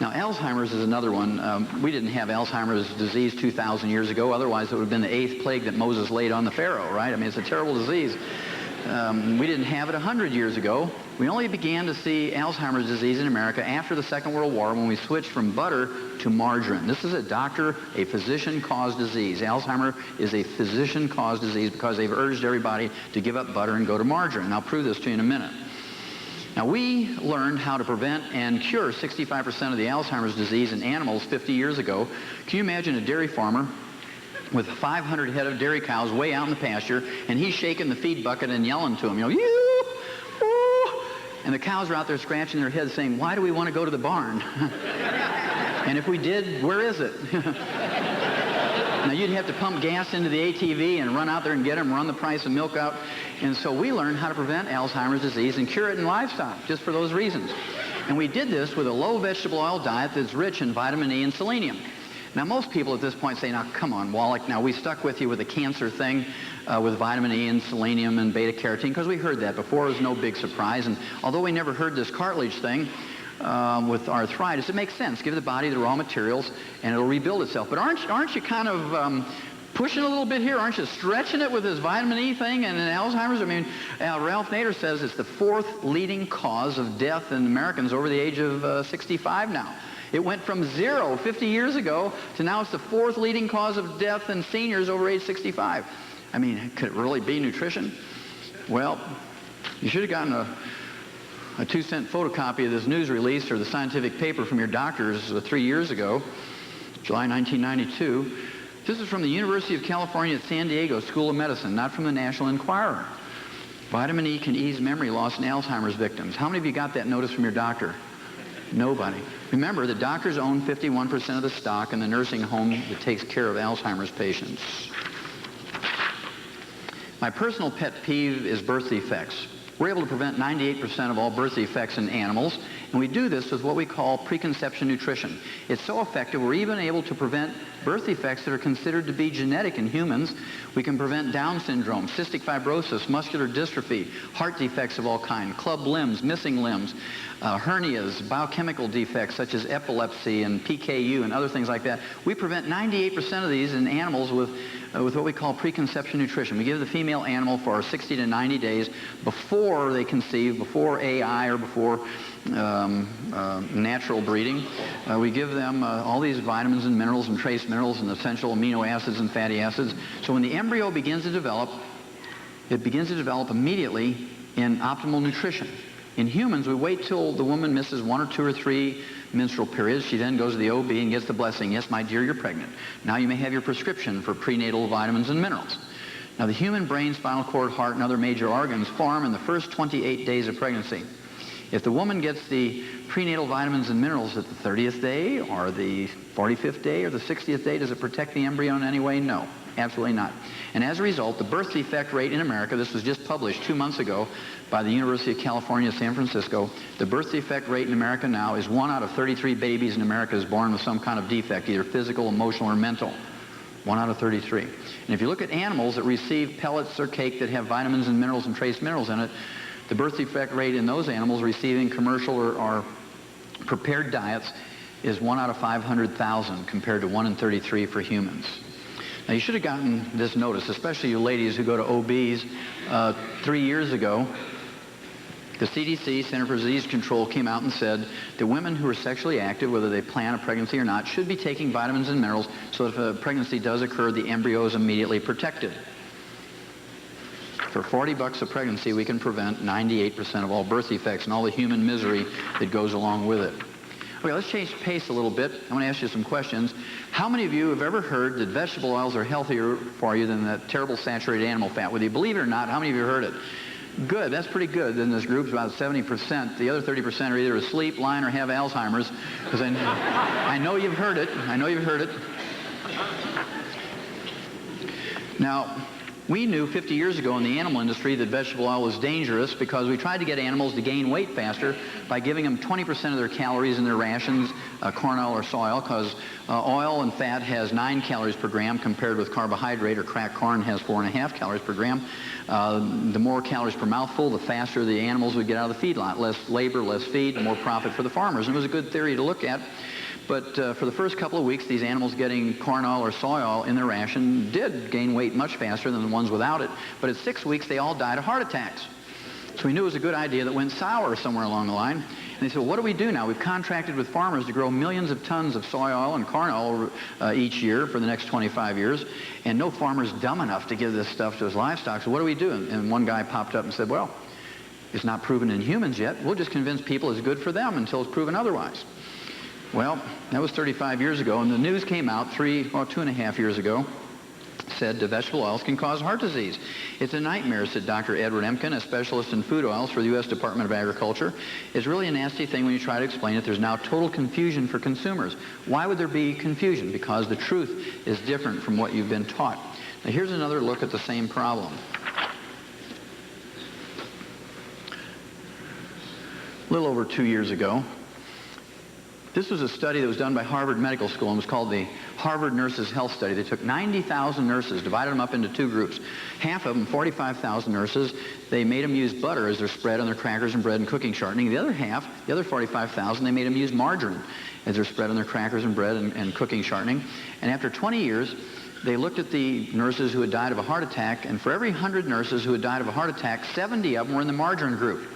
Now, Alzheimer's is another one. We didn't have Alzheimer's disease 2,000 years ago. Otherwise, it would have been the 8th plague that Moses laid on the Pharaoh, right? I mean, it's a terrible disease. We didn't have it 100 years ago. We only began to see Alzheimer's disease in America after the Second World War when we switched from butter to margarine. This is a physician-caused disease. Alzheimer's is a physician-caused disease because they've urged everybody to give up butter and go to margarine. And I'll prove this to you in a minute. Now, we learned how to prevent and cure 65% of the Alzheimer's disease in animals 50 years ago. Can you imagine a dairy farmer with 500 head of dairy cows way out in the pasture, and he's shaking the feed bucket and yelling to them, you know, yoo, and the cows are out there scratching their heads saying, why do we want to go to the barn? And if we did, where is it? Now, you'd have to pump gas into the ATV and run out there and get them, run the price of milk out. And so we learned how to prevent Alzheimer's disease and cure it in livestock, just for those reasons. And we did this with a low vegetable oil diet that's rich in vitamin E and selenium. Now, most people at this point say, now, come on, Wallach, now we stuck with you with the cancer thing with vitamin E and selenium and beta-carotene, because we heard that before. It was no big surprise. And although we never heard this cartilage thing with arthritis, it makes sense. Give the body the raw materials, and it'll rebuild itself. But aren't you kind of pushing a little bit here? Aren't you stretching it with this vitamin E thing and Alzheimer's? I mean, Ralph Nader says it's the 4th leading cause of death in Americans over the age of 65 now. It went from 0 50 years ago to now it's the 4th leading cause of death in seniors over age 65. I mean, could it really be nutrition? Well, you should have gotten a 2-cent photocopy of this news release or the scientific paper from your doctors 3 years ago, July 1992. This is from the University of California at San Diego School of Medicine, not from the National Enquirer. Vitamin E can ease memory loss in Alzheimer's victims. How many of you got that notice from your doctor? Nobody. Remember, the doctors own 51% of the stock in the nursing home that takes care of Alzheimer's patients. My personal pet peeve is birth defects. We're able to prevent 98% of all birth defects in animals, and we do this with what we call preconception nutrition. It's so effective, we're even able to prevent birth defects that are considered to be genetic in humans. We can prevent Down syndrome, cystic fibrosis, muscular dystrophy, heart defects of all kinds, club limbs, missing limbs, hernias, biochemical defects such as epilepsy and PKU and other things like that. We prevent 98% of these in animals with what we call preconception nutrition. We give the female animal for 60 to 90 days before they conceive, before AI or before natural breeding. We give them all these vitamins and minerals and trace minerals and essential amino acids and fatty acids. So when the embryo begins to develop, it begins to develop immediately in optimal nutrition. In humans, we wait till the woman misses 1 or 2 or 3 menstrual periods. She then goes to the OB and gets the blessing. Yes, my dear, you're pregnant. Now you may have your prescription for prenatal vitamins and minerals. Now the human brain, spinal cord, heart, and other major organs form in the first 28 days of pregnancy. If the woman gets the prenatal vitamins and minerals at the 30th day or the 45th day or the 60th day, does it protect the embryo in any way? No, absolutely not. And as a result, the birth defect rate in America, this was just published 2 months ago by the University of California, San Francisco, the birth defect rate in America now is 1 out of 33 babies in America is born with some kind of defect, either physical, emotional, or mental. 1 out of 33. And if you look at animals that receive pellets or cake that have vitamins and minerals and trace minerals in it, the birth defect rate in those animals receiving commercial or prepared diets is 1 out of 500,000 compared to 1 in 33 for humans. Now you should have gotten this notice, especially you ladies who go to OBs. 3 years ago, the CDC, Center for Disease Control, came out and said that women who are sexually active, whether they plan a pregnancy or not, should be taking vitamins and minerals so if a pregnancy does occur, the embryo is immediately protected. For $40 a pregnancy, we can prevent 98% of all birth defects and all the human misery that goes along with it. Okay, let's change pace a little bit. I want to ask you some questions. How many of you have ever heard that vegetable oils are healthier for you than that terrible saturated animal fat? Whether you believe it or not, how many of you have heard it? Good, that's pretty good. Then this group's about 70%. The other 30% are either asleep, lying, or have Alzheimer's. Because I know you've heard it. I know you've heard it. Now, We knew 50 years ago in the animal industry that vegetable oil was dangerous because we tried to get animals to gain weight faster by giving them 20% of their calories in their rations, corn oil or soy oil, because oil and fat has 9 calories per gram compared with carbohydrate or cracked corn has 4.5 calories per gram. The more calories per mouthful, the faster the animals would get out of the feedlot. Less labor, less feed, more profit for the farmers. And it was a good theory to look at. But for the first couple of weeks, these animals getting corn oil or soy oil in their ration did gain weight much faster than the ones without it. But at 6 weeks, they all died of heart attacks. So we knew it was a good idea that went sour somewhere along the line. And they said, well, what do we do now? We've contracted with farmers to grow millions of tons of soy oil and corn oil each year for the next 25 years. And no farmer's dumb enough to give this stuff to his livestock. So what do we do? And one guy popped up and said, well, it's not proven in humans yet. We'll just convince people it's good for them until it's proven otherwise. Well, that was 35 years ago, and the news came out 2.5 years ago, said vegetable oils can cause heart disease. It's a nightmare, said Dr. Edward Emkin, a specialist in food oils for the U.S. Department of Agriculture. It's really a nasty thing when you try to explain it. There's now total confusion for consumers. Why would there be confusion? Because the truth is different from what you've been taught. Now, here's another look at the same problem. A little over 2 years ago, this was a study that was done by Harvard Medical School and was called the Harvard Nurses Health Study. They took 90,000 nurses, divided them up into 2 groups. Half of them, 45,000 nurses, they made them use butter as their spread on their crackers and bread and cooking shortening. The other half, the other 45,000, they made them use margarine as their spread on their crackers and bread and cooking shortening. And after 20 years, they looked at the nurses who had died of a heart attack, and for every 100 nurses who had died of a heart attack, 70 of them were in the margarine group.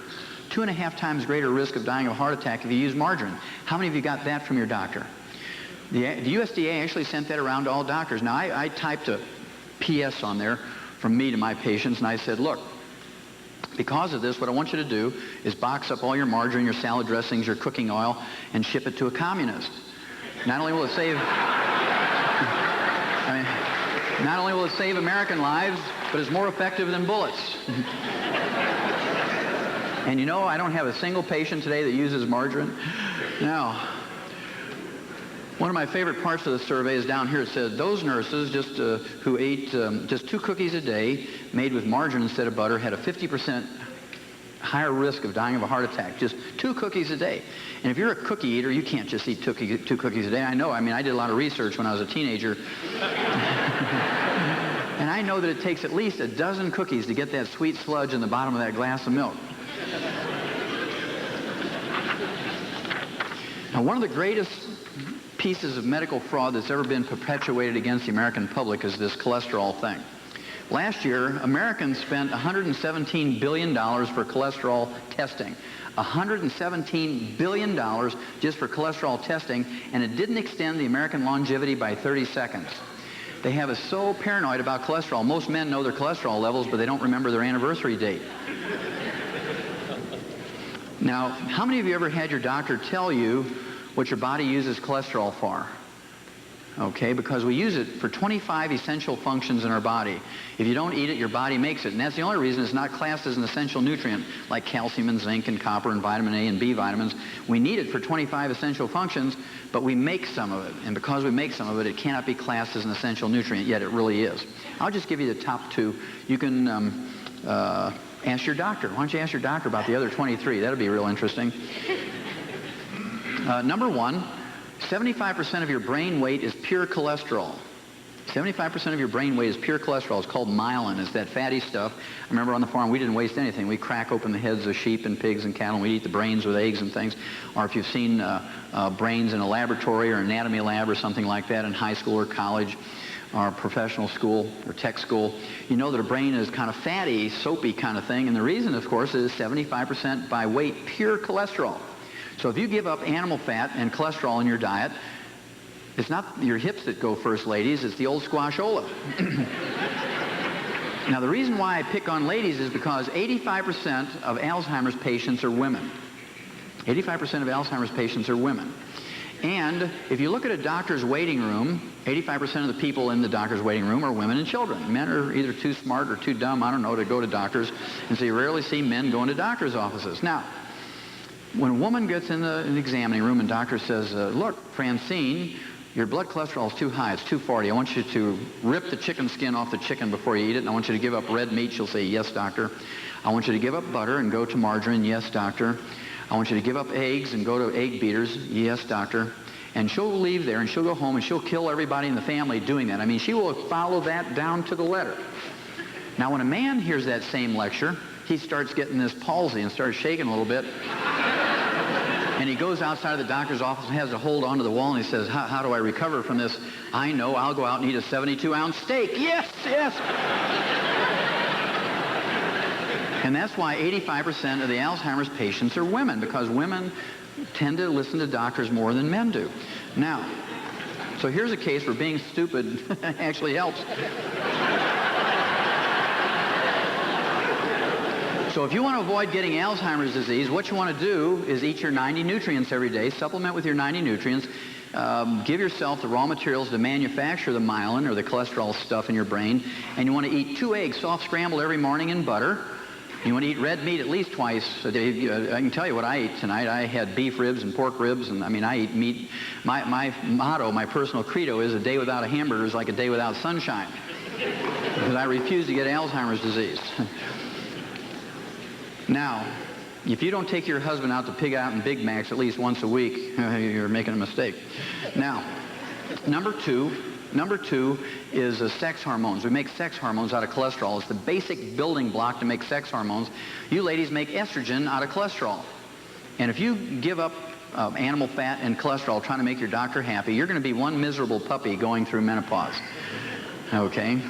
2.5 times greater risk of dying of a heart attack if you use margarine. How many of you got that from your doctor? The USDA actually sent that around to all doctors. Now, I typed a PS on there from me to my patients, and I said, look, because of this, what I want you to do is box up all your margarine, your salad dressings, your cooking oil, and ship it to a communist. Not only will it save... not only will it save American lives, but it's more effective than bullets. And you know, I don't have a single patient today that uses margarine. Now, one of my favorite parts of the survey is down here. It says those nurses who ate just 2 cookies a day made with margarine instead of butter had a 50% higher risk of dying of a heart attack. Just 2 cookies a day. And if you're a cookie eater, you can't just eat 2 cookies a day. I know. I mean, I did a lot of research when I was a teenager. And I know that it takes at least a dozen cookies to get that sweet sludge in the bottom of that glass of milk. Now, one of the greatest pieces of medical fraud that's ever been perpetuated against the American public is this cholesterol thing. Last year, Americans spent $117 billion for cholesterol testing. $117 billion just for cholesterol testing, and it didn't extend the American longevity by 30 seconds. They have us so paranoid about cholesterol. Most men know their cholesterol levels, but they don't remember their anniversary date. Now, how many of you ever had your doctor tell you what your body uses cholesterol for? Okay, because we use it for 25 essential functions in our body. If you don't eat it, your body makes it. And that's the only reason it's not classed as an essential nutrient, like calcium and zinc and copper and vitamin A and B vitamins. We need it for 25 essential functions, but we make some of it. And because we make some of it, it cannot be classed as an essential nutrient, yet it really is. I'll just give you the top 2. You can ask your doctor. Why don't you ask your doctor about the other 23? That'll be real interesting. Number 1, 75% of your brain weight is pure cholesterol. 75% of your brain weight is pure cholesterol. It's called myelin. It's that fatty stuff. I remember on the farm, we didn't waste anything. We crack open the heads of sheep and pigs and cattle, and we'd eat the brains with eggs and things. Or if you've seen brains in a laboratory or anatomy lab or something like that in high school or college, or professional school or tech school, you know that a brain is kind of fatty, soapy kind of thing. And the reason, of course, is 75% by weight pure cholesterol. So if you give up animal fat and cholesterol in your diet, it's not your hips that go first, ladies. It's the old squashola. Now, the reason why I pick on ladies is because 85% of Alzheimer's patients are women. 85% of Alzheimer's patients are women. And if you look at a doctor's waiting room, 85% of the people in the doctor's waiting room are women and children. Men are either too smart or too dumb, I don't know, to go to doctors. And so you rarely see men go into doctor's offices. Now, when a woman gets in the examining room and doctor says, look, Francine, Your blood cholesterol is too high. It's 240. I want you to rip the chicken skin off the chicken before you eat it, and I want you to give up red meat. She'll say, yes, doctor. I want you to give up butter and go to margarine. Yes, doctor. I want you to give up eggs and go to egg beaters. Yes, doctor. And she'll leave there, and she'll go home, and she'll kill everybody in the family doing that. I mean, she will follow that down to the letter. Now, when a man hears that same lecture, he starts getting this palsy and starts shaking a little bit. And he goes outside of the doctor's office and has to hold onto the wall, and he says, how do I recover from this? I know, I'll go out and eat a 72-ounce steak. Yes, yes. And that's why 85% of the Alzheimer's patients are women, because women tend to listen to doctors more than men do. Now, so here's a case where being stupid actually helps. So if you want to avoid getting Alzheimer's disease, what you want to do is eat your 90 nutrients every day, supplement with your 90 nutrients, give yourself the raw materials to manufacture the myelin or the cholesterol stuff in your brain, and you want to eat 2 eggs soft scrambled every morning in butter. You want to eat red meat at least twice a day. I can tell you what I ate tonight. I had beef ribs and pork ribs, and I mean, I eat meat. My motto, my personal credo is a day without a hamburger is like a day without sunshine, because I refuse to get Alzheimer's disease. Now, if you don't take your husband out to Pig Out and Big Macs at least once a week, you're making a mistake. Now, number two is sex hormones. We make sex hormones out of cholesterol. It's the basic building block to make sex hormones. You ladies make estrogen out of cholesterol. And if you give up animal fat and cholesterol trying to make your doctor happy, you're going to be one miserable puppy going through menopause. Okay?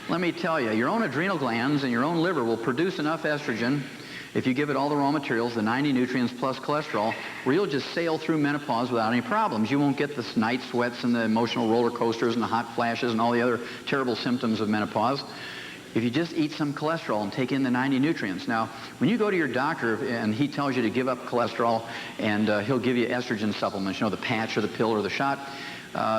Let me tell you, your own adrenal glands and your own liver will produce enough estrogen if you give it all the raw materials, the 90 nutrients plus cholesterol, where you'll just sail through menopause without any problems. You won't get the night sweats and the emotional roller coasters and the hot flashes and all the other terrible symptoms of menopause if you just eat some cholesterol and take in the 90 nutrients. Now, when you go to your doctor and he tells you to give up cholesterol and he'll give you estrogen supplements, you know, the patch or the pill or the shot,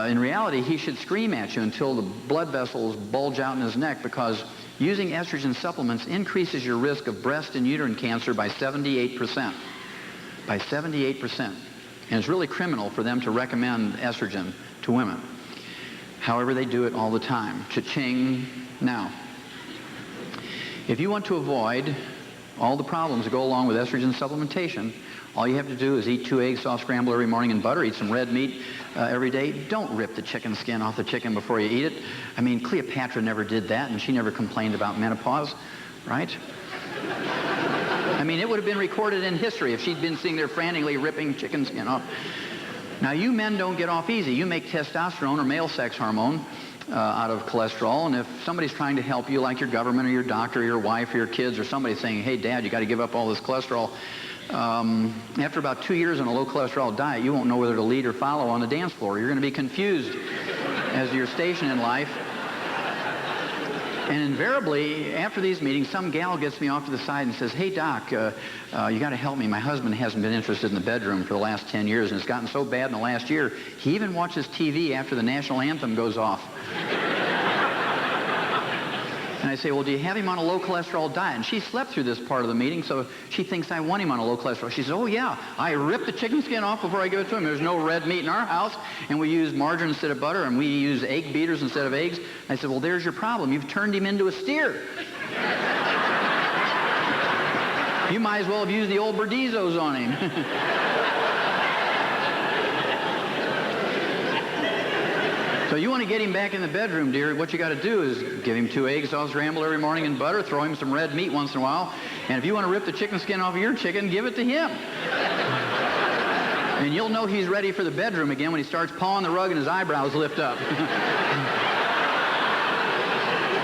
in reality, he should scream at you until the blood vessels bulge out in his neck, because using estrogen supplements increases your risk of breast and uterine cancer by 78%. By 78%. And it's really criminal for them to recommend estrogen to women. However, they do it all the time. Cha-ching. Now, if you want to avoid all the problems that go along with estrogen supplementation, all you have to do is eat 2 eggs soft scrambled every morning in butter, eat some red meat every day. Don't rip the chicken skin off the chicken before you eat it. I mean, Cleopatra never did that, and she never complained about menopause, right? I mean, it would have been recorded in history if she'd been sitting there frantically ripping chicken skin off. Now, you men don't get off easy. You make testosterone or male sex hormone out of cholesterol, and if somebody's trying to help you, like your government or your doctor or your wife or your kids or somebody saying, hey, Dad, you got to give up all this cholesterol, after about 2 years on a low cholesterol diet, you won't know whether to lead or follow on the dance floor. You're going to be confused as to your station in life. And invariably, after these meetings, some gal gets me off to the side and says, hey, Doc, you got to help me. My husband hasn't been interested in the bedroom for the last 10 years, and it's gotten so bad in the last year, he even watches TV after the national anthem goes off. And I say, well, do you have him on a low cholesterol diet? And she slept through this part of the meeting, so she thinks I want him on a low cholesterol. She says, oh, yeah, I rip the chicken skin off before I give it to him. There's no red meat in our house, and we use margarine instead of butter, and we use egg beaters instead of eggs. I said, well, there's your problem. You've turned him into a steer. You might as well have used the old Berdizos on him. So you want to get him back in the bedroom, dear, what you got to do is give him 2 eggs soft scrambled every morning in butter, throw him some red meat once in a while, and if you want to rip the chicken skin off of your chicken, give it to him. And you'll know he's ready for the bedroom again when he starts pawing the rug and his eyebrows lift up.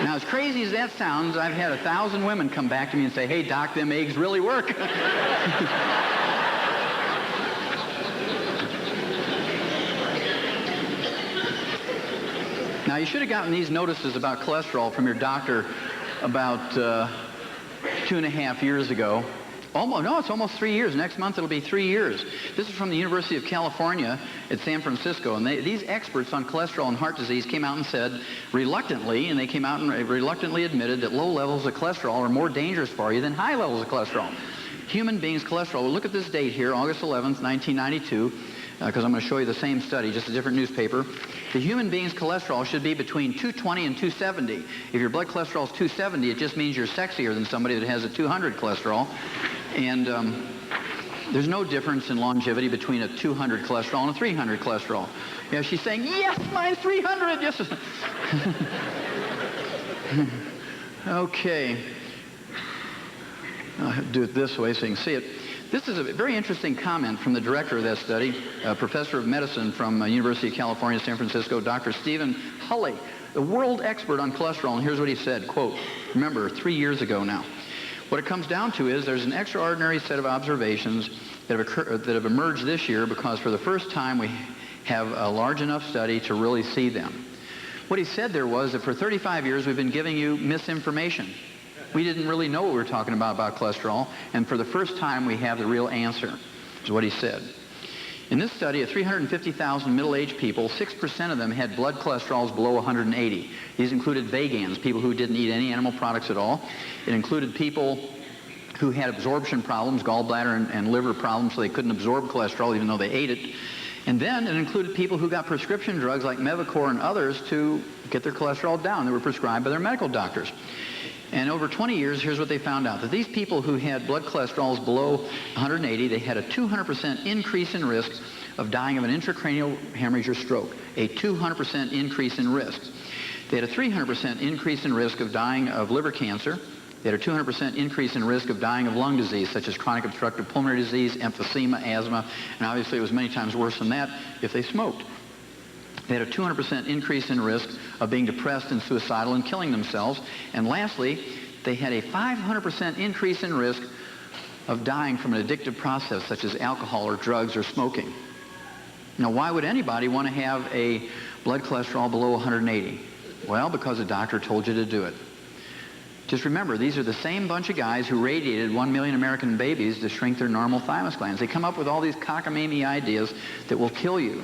Now, as crazy as that sounds, I've had 1,000 women come back to me and say, hey, Doc, them eggs really work. Now, you should have gotten these notices about cholesterol from your doctor about 2.5 years ago. No, it's almost 3 years. Next month it'll be 3 years. This is from the University of California at San Francisco, and these experts on cholesterol and heart disease came out and said reluctantly, and they came out and reluctantly admitted that low levels of cholesterol are more dangerous for you than high levels of cholesterol. Human beings' cholesterol, well, look at this date here, August 11th, 1992. because I'm going to show you the same study, just a different newspaper. The human being's cholesterol should be between 220 and 270. If your blood cholesterol is 270, it just means you're sexier than somebody that has a 200 cholesterol. And there's no difference in longevity between a 200 cholesterol and a 300 cholesterol. Yeah, she's saying, yes, mine's 300. Yes. Okay. I'll do it this way so you can see it. This is a very interesting comment from the director of that study, a professor of medicine from University of California, San Francisco, Dr. Stephen Hulley, the world expert on cholesterol. And here's what he said, quote, remember, 3 years ago now. What it comes down to is there's an extraordinary set of observations that have emerged this year because for the first time we have a large enough study to really see them. What he said there was that for 35 years we've been giving you misinformation. We didn't really know what we were talking about cholesterol, and for the first time we have the real answer, is what he said. In this study of 350,000 middle-aged people, 6% of them had blood cholesterols below 180. These included vegans, people who didn't eat any animal products at all. It included people who had absorption problems, gallbladder and liver problems, so they couldn't absorb cholesterol even though they ate it. And then it included people who got prescription drugs like Mevacor and others to get their cholesterol down. They were prescribed by their medical doctors. And over 20 years, here's what they found out. That these people who had blood cholesterols below 180, they had a 200% increase in risk of dying of an intracranial hemorrhage or stroke. A 200% increase in risk. They had a 300% increase in risk of dying of liver cancer. They had a 200% increase in risk of dying of lung disease, such as chronic obstructive pulmonary disease, emphysema, asthma, and obviously it was many times worse than that if they smoked. They had a 200% increase in risk of being depressed and suicidal and killing themselves. And lastly, they had a 500% increase in risk of dying from an addictive process such as alcohol or drugs or smoking. Now, why would anybody want to have a blood cholesterol below 180? Well, because a doctor told you to do it. Just remember, these are the same bunch of guys who radiated 1 million American babies to shrink their normal thymus glands. They come up with all these cockamamie ideas that will kill you.